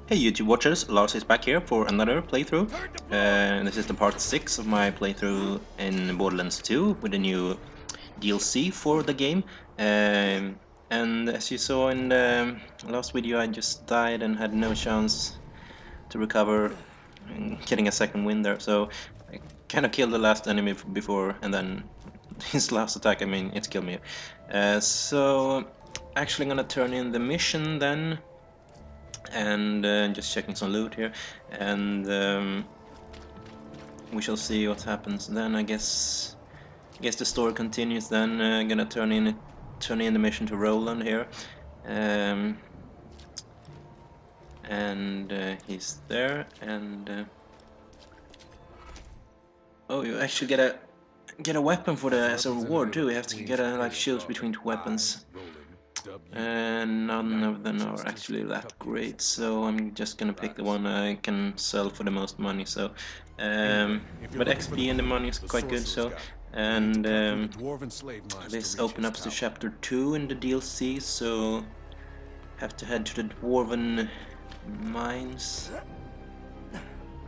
Hey YouTube watchers, Lars is back here for another playthrough. This is the part 6 of my playthrough in Borderlands 2 with the new DLC for the game. And as you saw in the last video, I just died and had no chance to recover and getting a second win there. So I kind of killed the last enemy before, and then his last attack, I mean, it killed me. So actually I'm gonna turn in the mission then. And just checking some loot here, and we shall see what happens then. I guess the story continues then. Gonna turn in the mission to Roland here, and he's there. And oh, you actually get a weapon for the as a reward too. You have to get a choose between two weapons. And none of them are actually that great, so I'm just gonna pick the one I can sell for the most money. So but XP and the money is quite good. So and this opens up to chapter 2 in the DLC, so have to head to the Dwarven mines.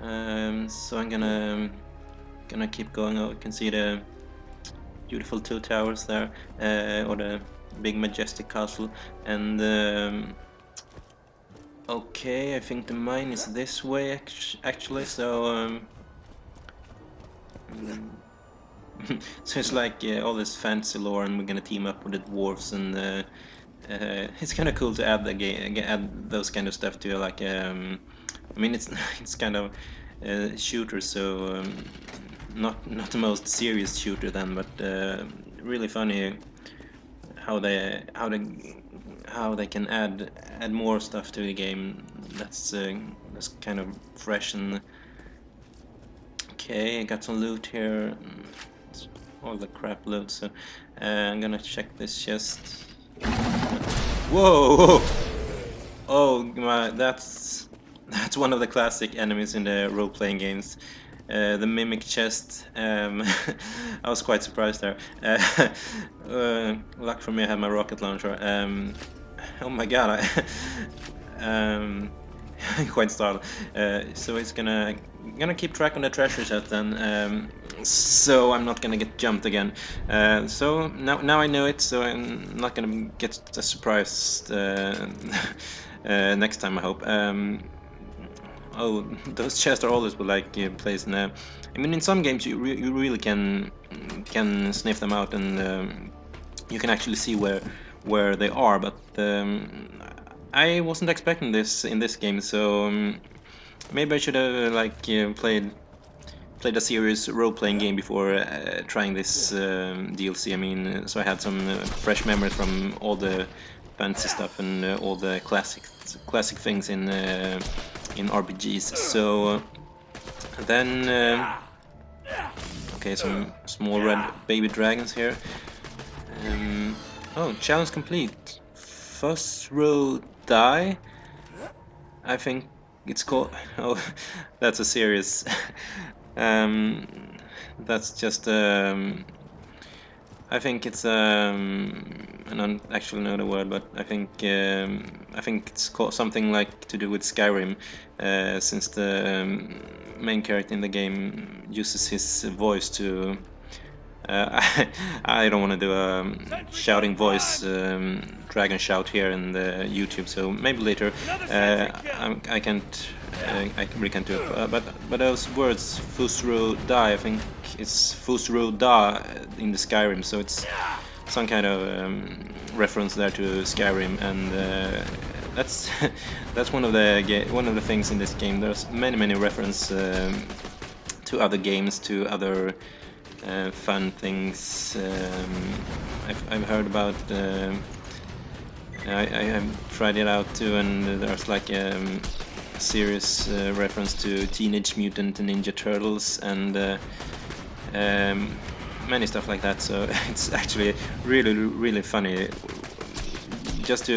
So I'm gonna keep going. Oh, you can see the beautiful two towers there, or the big majestic castle. And okay, I think the mine is this way actually. So so it's like all this fancy lore, and we're gonna team up with the dwarves, and it's kind of cool to add add those kind of stuff to like I mean it's kind of shooter, so not the most serious shooter then, but really funny how they can add more stuff to the game. That's kind of fresh. And okay, I got some loot here. It's all the crap loot. So I'm gonna check this chest. Whoa! Oh my, that's one of the classic enemies in the role-playing games. The mimic chest. I was quite surprised there. Luck for me, I have my rocket launcher. Oh my god, I'm quite startled. So it's gonna keep track on the treasure chest then. So I'm not gonna get jumped again. So now I know it. So I'm not gonna get surprised next time, I hope. Oh, those chests are always placed in I mean, in some games you really can sniff them out, and you can actually see where they are. But I wasn't expecting this in this game, so maybe I should have played a serious role-playing game before trying this DLC. I mean, so I had some fresh memories from all the fancy stuff and all the classic things in RPGs. So then okay, some small red baby dragons here. Oh, challenge complete. First row die, I think it's called. Oh, that's a serious. That's just I think it's I don't actually know the word, but I think it's called something like to do with Skyrim, since the main character in the game uses his voice to. I don't want to do a shouting voice dragon shout here in the YouTube, so maybe later. I can't. I really can't do it. But those words, Fusro Da, I think it's Fusro Da in the Skyrim, so it's some kind of reference there to Skyrim, and that's one of the things in this game. There's many references to other games, to other fun things. I've heard about. I have tried it out too, and there's like a serious reference to Teenage Mutant Ninja Turtles and many stuff like that. So it's actually really funny. Just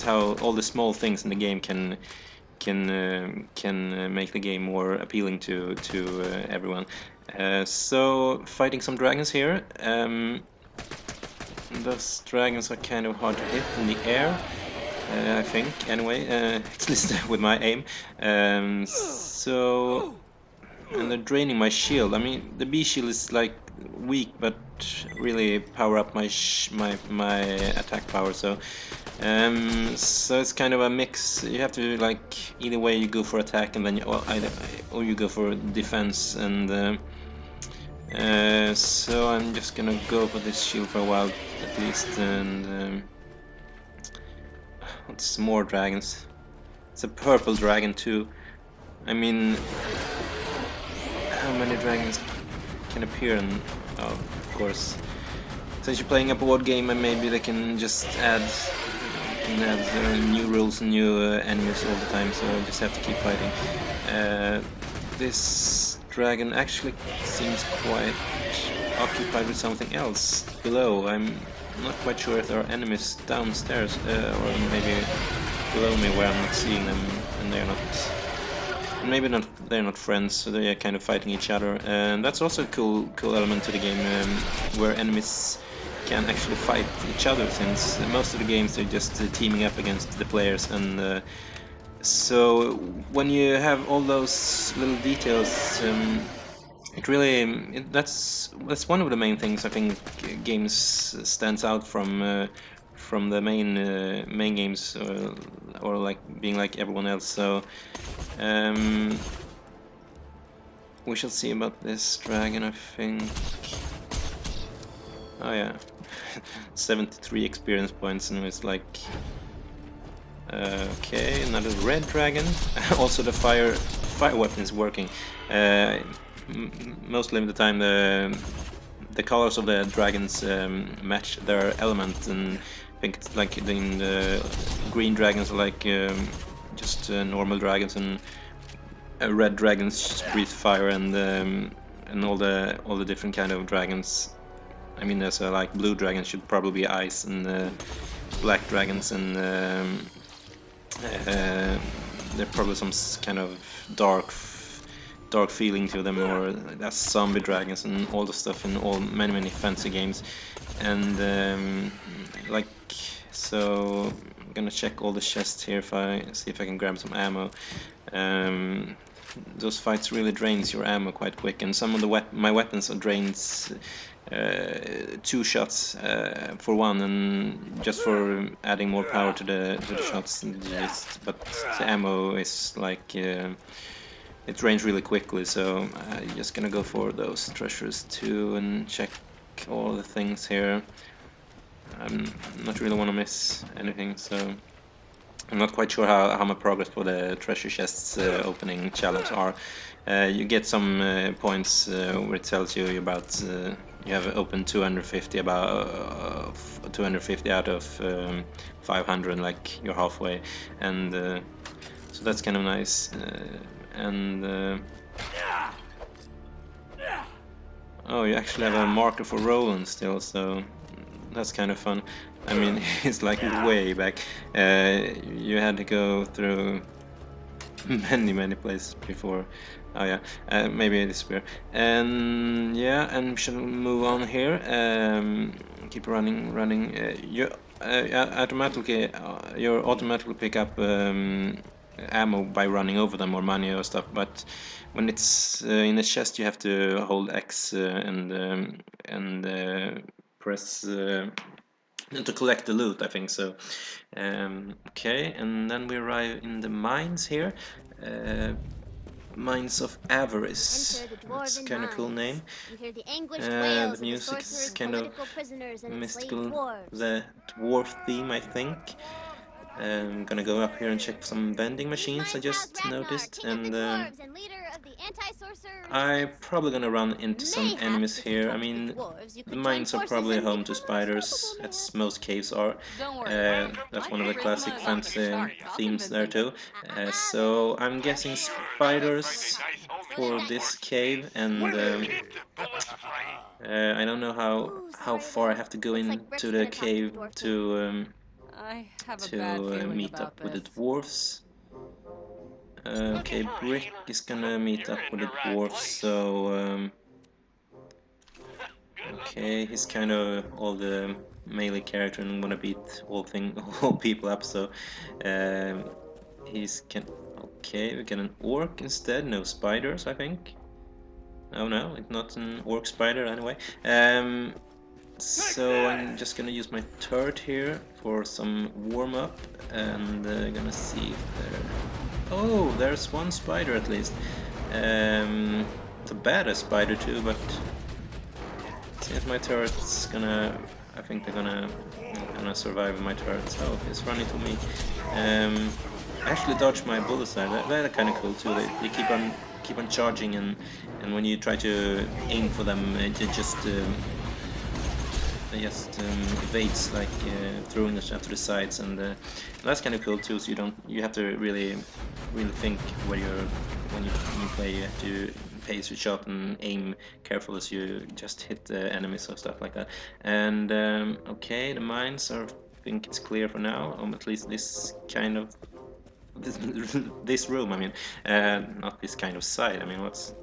how all the small things in the game can make the game more appealing to everyone. So fighting some dragons here. Those dragons are kind of hard to hit in the air. I think, anyway, at least with my aim. So, and they're draining my shield. I mean, the B shield is like weak, but really power up my attack power. So, so it's kind of a mix. You have to like either way you go for attack, and then or you go for defense. And so I'm just gonna go for this shield for a while at least, and. It's more dragons. It's a purple dragon too. I mean, how many dragons can appear? And oh, of course, since you're playing a board game, and maybe they can just add new rules and new enemies all the time. So I just have to keep fighting. This dragon actually seems quite occupied with something else below. I'm not quite sure if there are enemies downstairs or maybe below me where I'm not seeing them, and they're not. And maybe they're not friends, so they're kind of fighting each other. And that's also a cool element to the game, where enemies can actually fight each other. Since most of the games they're just teaming up against the players, and so when you have all those little details. It really that's one of the main things I think games stands out from the main games or like being like everyone else. So we shall see about this dragon. I think. Oh yeah, 73 experience points, and it's like okay, another red dragon. Also the fire weapon is working. Mostly of the time the colors of the dragons match their element, and I think it's like in the green dragons are like just normal dragons, and red dragons breathe fire, and all the different kind of dragons. I mean, there's like blue dragons should probably be ice, and black dragons, and they're probably some kind of dark feeling to them, or that's zombie dragons and all the stuff in many fantasy games. And like, so I'm gonna check all the chests here see if I can grab some ammo. Those fights really drains your ammo quite quick, and some of my weapons are drains 2 shots for one, and just for adding more power to the shots. But the ammo is like it drains really quickly, so I'm just gonna go for those treasures too and check all the things here. I'm not really want to miss anything, so I'm not quite sure how my progress for the treasure chests opening challenge are. You get some points where it tells you about you have opened 250 out of 500, like you're halfway, and so that's kind of nice. And oh, you actually have a marker for Roland still, so that's kind of fun. I mean, it's like way back. You had to go through many places before. Oh yeah, maybe it is weird. And yeah, and we shall move on here. Keep running. You automatically pick up ammo by running over them, or money or stuff. But when it's in a chest, you have to hold X and press to collect the loot, I think so. Okay, and then we arrive in the mines here. Mines of Avarice. That's a kind of cool name. The music is kind of mystical, the dwarf theme, I think. I'm gonna go up here and check some vending machines I just noticed, and I'm probably gonna run into some enemies here. I mean, the mines are probably home to spiders, as most caves are. That's one of the classic fantasy themes there too. So I'm guessing spiders for this cave, and I don't know how far I have to go into the cave to meet up with the dwarves. Okay, Brick is gonna meet up with the dwarves, so okay, he's kind of all the melee character and wanna beat all people up. So he's okay. We get an orc instead. No spiders, I think. Oh no, it's not an orc spider anyway. So I'm just gonna use my turret here for some warm up, and gonna see if there. Oh, there's one spider at least. It's a badass spider too, but since my turret's gonna, I think they're gonna survive my turret. So he's running to me. I actually dodged my bullets there. They're kind of cool too. They keep on charging, and when you try to aim for them, it just evades, like throwing the shot to the sides, and that's kind of cool too. So you have to really think when you play. You have to pace your shot and aim careful as you just hit the enemies or stuff like that. And okay, the mines are, I think it's clear for now. At least this kind of this room, I mean, not this kind of side. I mean, what's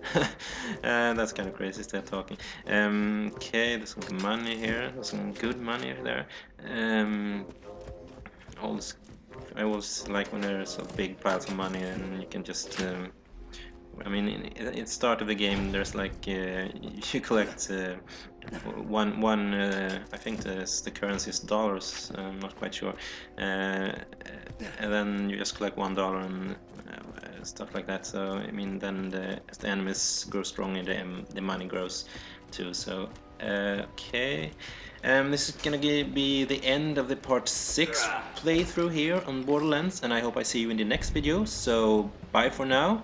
that's kind of crazy. Start talking. Okay, there's some money here. There's some good money there. All this, I always like when there's a big piles of money and you can just. I mean, in the start of the game, there's like you collect one. I think the currency is dollars. I'm not quite sure. And then you just collect $1 and stuff like that. So I mean, then as the enemies grow stronger, the money grows too. So okay. This is gonna be the end of the part 6 playthrough here on Borderlands, and I hope I see you in the next video. So bye for now.